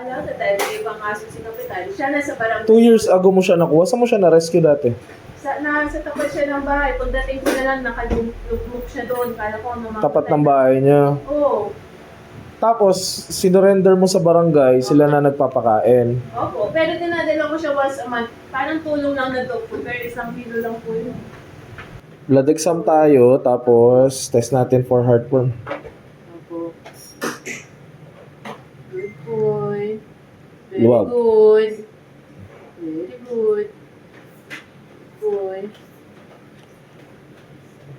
Alam na tayo, may ibang aso si Kapitan. Siya nasa barangay. 2 years ago mo siya nakuha. Saan mo siya na-rescue dati? Nasa tapat siya ng bahay. Pagdating ko na lang, nakalugmok siya doon. Kala ko mamatay. Tapat ng bahay niya. Oo. Tapos, sinurrender mo sa barangay, sila na nagpapakain. Opo. Pero dinadala ko siya once a month. Parang tulong lang na dog food. Pero 1 kilo lang po yun. Blood exam tayo, tapos test natin for heartworm. Opo. Good boy. Very Luwag. good. Very good. Boy.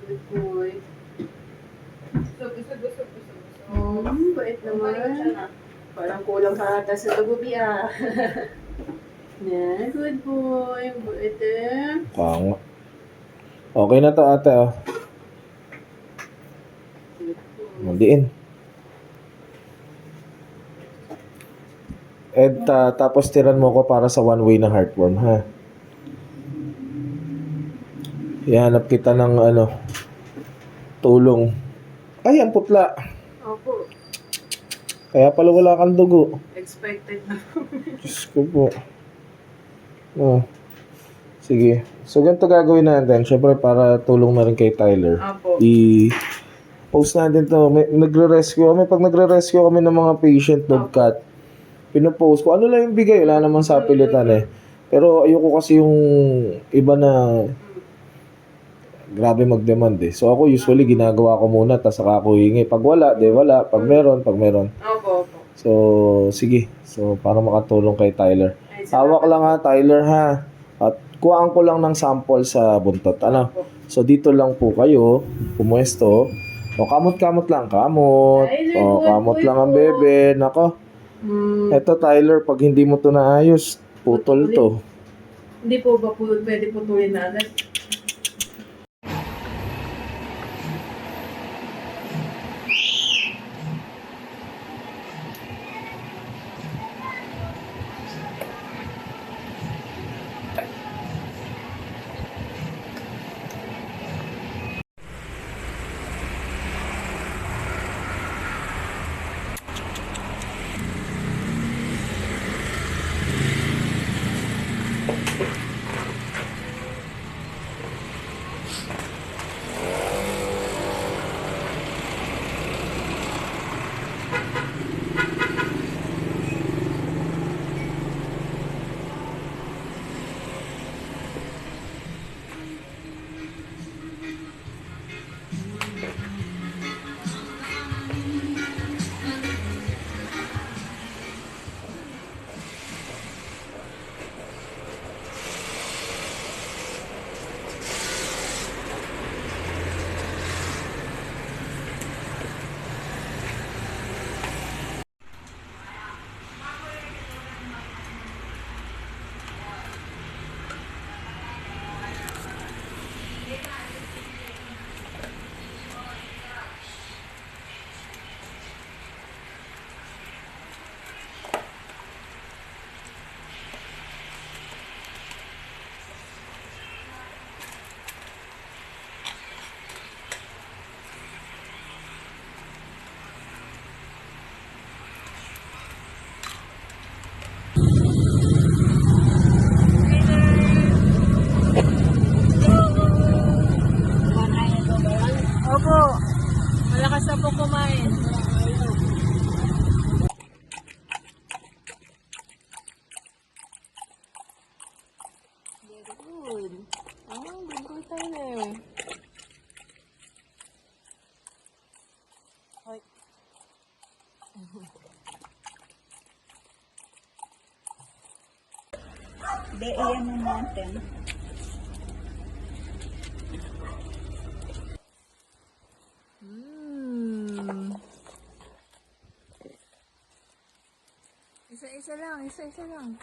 Good boy. Bait naman. Parang kulang ka ata sa lagubi ah. Yeah, good boy. Bait eh. Kanga. Okay na to ate, oh. Good boy. Mandiin. Ed, tapos tiran mo ko para sa one-way na heartworm, ha? Ihanap kita ng tulong. Ay, ang putla. Opo. Kaya pala wala kang dugo. Expected na. Diyos ko po. Oh. Sige. So, ganito gagawin natin. Siyempre, para tulong na rin kay Tyler. Opo. I-post natin to. Nagre-rescue kami. Pag nagre-rescue kami ng mga patient dog cat, pinopost ko. Ano lang yung bigay? Wala naman sa pilitan eh. Pero ayoko kasi yung iba na grabe mag-demand eh. So ako usually ginagawa ko muna tapos saka ako hingi. Pag wala, de wala. Pag meron, pag meron. Opo, opo. So, sige. So, para makatulong kay Tyler. Hawak lang ha, Tyler ha. At kuhaan ko lang ng sample sa buntot. Ano? So, dito lang po kayo. Pumuesto. O, kamot-kamot lang. Kamot. O, kamot lang ang bebe. Nako. Eto, Tyler, pag hindi mo to naayos, putol to. Hindi po ba pwede putulin na agad? Opo. Malakas na po kumain. Very good. Good boy Tyler. Hoy. Hindi, iyan mo natin. Isa-isa lang, isa-isa lang.